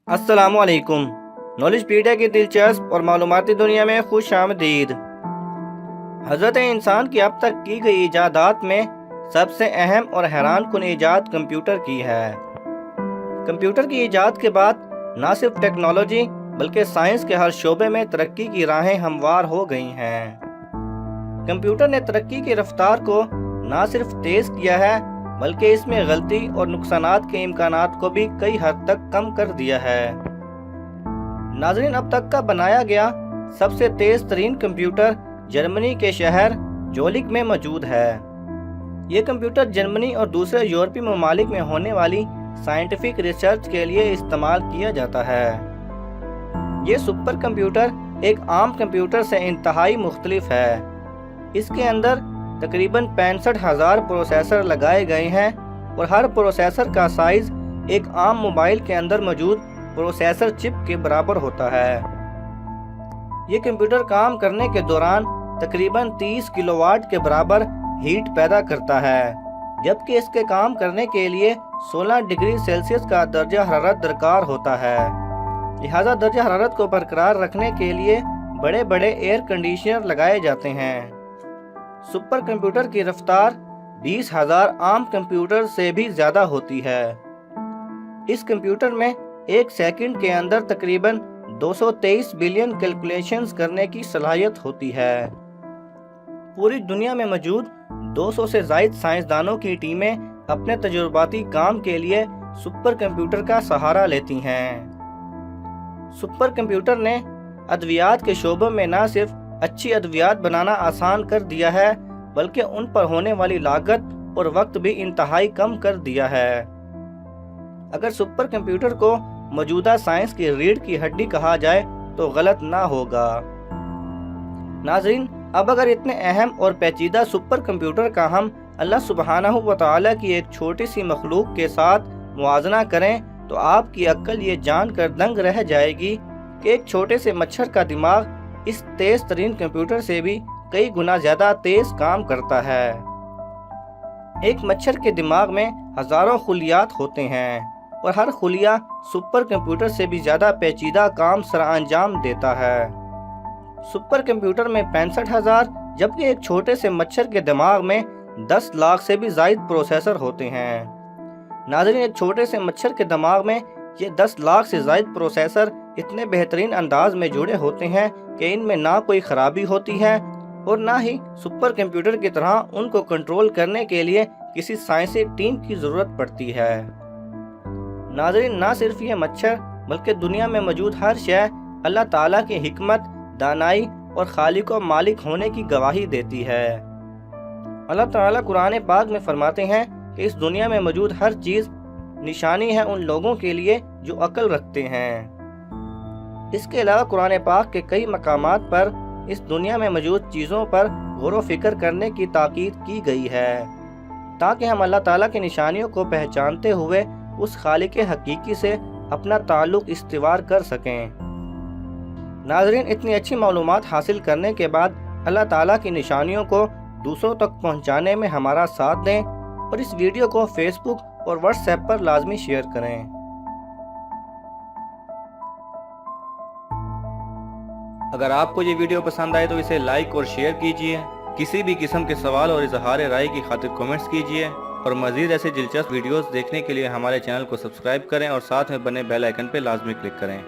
अस्सलामुअलैकुम। नॉलेज पीडिया की दिलचस्प और मालूमाती दुनिया में खुश आमदीद। हज़रत इंसान की अब तक की गई ईजादात में सबसे अहम और हैरान कुन ईजाद कंप्यूटर की है। कंप्यूटर की ईजाद के बाद न सिर्फ टेक्नोलॉजी बल्कि साइंस के हर शोबे में तरक्की की राहें हमवार हो गई हैं। कंप्यूटर ने तरक्की की रफ्तार को न सिर्फ तेज़ किया है बल्कि इसमें गलती और नुकसानात के इम्कानात को भी कई हद तक कम कर दिया है। नाज़रीन, अब तक का बनाया गया सबसे तेज़ तरीन कंप्यूटर जर्मनी के शहर जोलिक में मौजूद है। ये कंप्यूटर जर्मनी और दूसरे यूरोपीय ममालिक में होने वाली साइंटिफिक रिसर्च के लिए इस्तेमाल किया जाता है। ये सुपर कंप्यूटर एक आम कंप्यूटर से इंतहाई मुख्तलिफ है। इसके अंदर तकरीबन 65,000 प्रोसेसर लगाए गए हैं और हर प्रोसेसर का साइज एक आम मोबाइल के अंदर मौजूद प्रोसेसर चिप के बराबर होता है। ये कंप्यूटर काम करने के दौरान तकरीबन 30 किलोवाट के बराबर हीट पैदा करता है, जबकि इसके काम करने के लिए 16 डिग्री सेल्सियस का दर्जा हरारत दरकार होता है। लिहाजा दर्जा हरारत को बरकरार रखने के लिए बड़े बड़े एयर कंडीशनर लगाए जाते हैं। सुपर कंप्यूटर की रफ्तार 20,000 आम कंप्यूटर से भी ज़्यादा होती है। इस कंप्यूटर में एक सेकंड के अंदर तकरीबन 223 बिलियन कैलकुलेशंस करने की सलाहियत होती है। पूरी दुनिया में मौजूद 200 से ज़ायद साइंसदानों की टीमें अपने तजुर्बाती काम के लिए सुपर कंप्यूटर का सहारा लेती हैं। सुपर कंप्यूटर ने अद्वियात के शोबों में न सिर्फ अच्छी अद्वियात बनाना आसान कर दिया है बल्कि उन पर होने वाली लागत और वक्त भी इंतहाई कम कर दिया है। अगर सुपर कंप्यूटर को मौजूदा साइंस की रीढ़ की हड्डी कहा जाए तो गलत ना होगा। नाज़रीन, अब अगर इतने अहम और पेचीदा सुपर कंप्यूटर का हम अल्लाह सुब्हानहू व तआला की एक छोटी सी मखलूक के साथ मुआजना करें तो आपकी अक्ल ये जानकर दंग रह जाएगी कि एक छोटे से मच्छर का दिमाग इस तेज तरीन कंप्यूटर से भी कई गुना ज्यादा तेज काम करता है। एक मच्छर के दिमाग में हजारों खुलियात होते हैं और हर खुलिया सुपर कंप्यूटर से भी ज्यादा पेचीदा काम सरअंजाम देता है। सुपर कंप्यूटर में 65,000 जबकि एक छोटे से मच्छर के दिमाग में 10 लाख से भी ज्यादा प्रोसेसर होते हैं। नाज़रीन, एक छोटे से मच्छर के दिमाग में ये 10 लाख से ज्यादा प्रोसेसर इतने बेहतरीन अंदाज में जुड़े होते हैं कि इनमें ना कोई खराबी होती है और ना ही सुपर कंप्यूटर की तरह उनको कंट्रोल करने के लिए किसी साइंसी टीम की ज़रूरत पड़ती है। नाज़रीन, ना सिर्फ ये मच्छर बल्कि दुनिया में मौजूद हर शय अल्लाह ताला की हिकमत, दानाई और खालिक व मालिक होने की गवाही देती है। अल्लाह ताला कुरान पाक में फरमाते हैं कि इस दुनिया में मौजूद हर चीज़ निशानी है उन लोगों के लिए जो अक्ल रखते हैं। इसके अलावा कुरान पाक के कई मकामात पर इस दुनिया में मौजूद चीज़ों पर गौर व फिक्र करने की ताकीद की गई है ताकि हम अल्लाह ताला की निशानियों को पहचानते हुए उस खालिक हकीकी से अपना ताल्लुक़ इस्तिवार कर सकें। नाज़रीन, इतनी अच्छी मालूमात हासिल करने के बाद अल्लाह ताला की निशानियों को दूसरों तक पहुँचाने में हमारा साथ दें और इस वीडियो को फेसबुक और व्हाट्सएप पर लाजमी शेयर करें। अगर आपको ये वीडियो पसंद आए तो इसे लाइक और शेयर कीजिए। किसी भी किस्म के सवाल और इजहार राय की खातिर कमेंट्स कीजिए और मज़ीद ऐसे दिलचस्प वीडियोस देखने के लिए हमारे चैनल को सब्सक्राइब करें और साथ में बने बेल आइकन पर लाजमी क्लिक करें।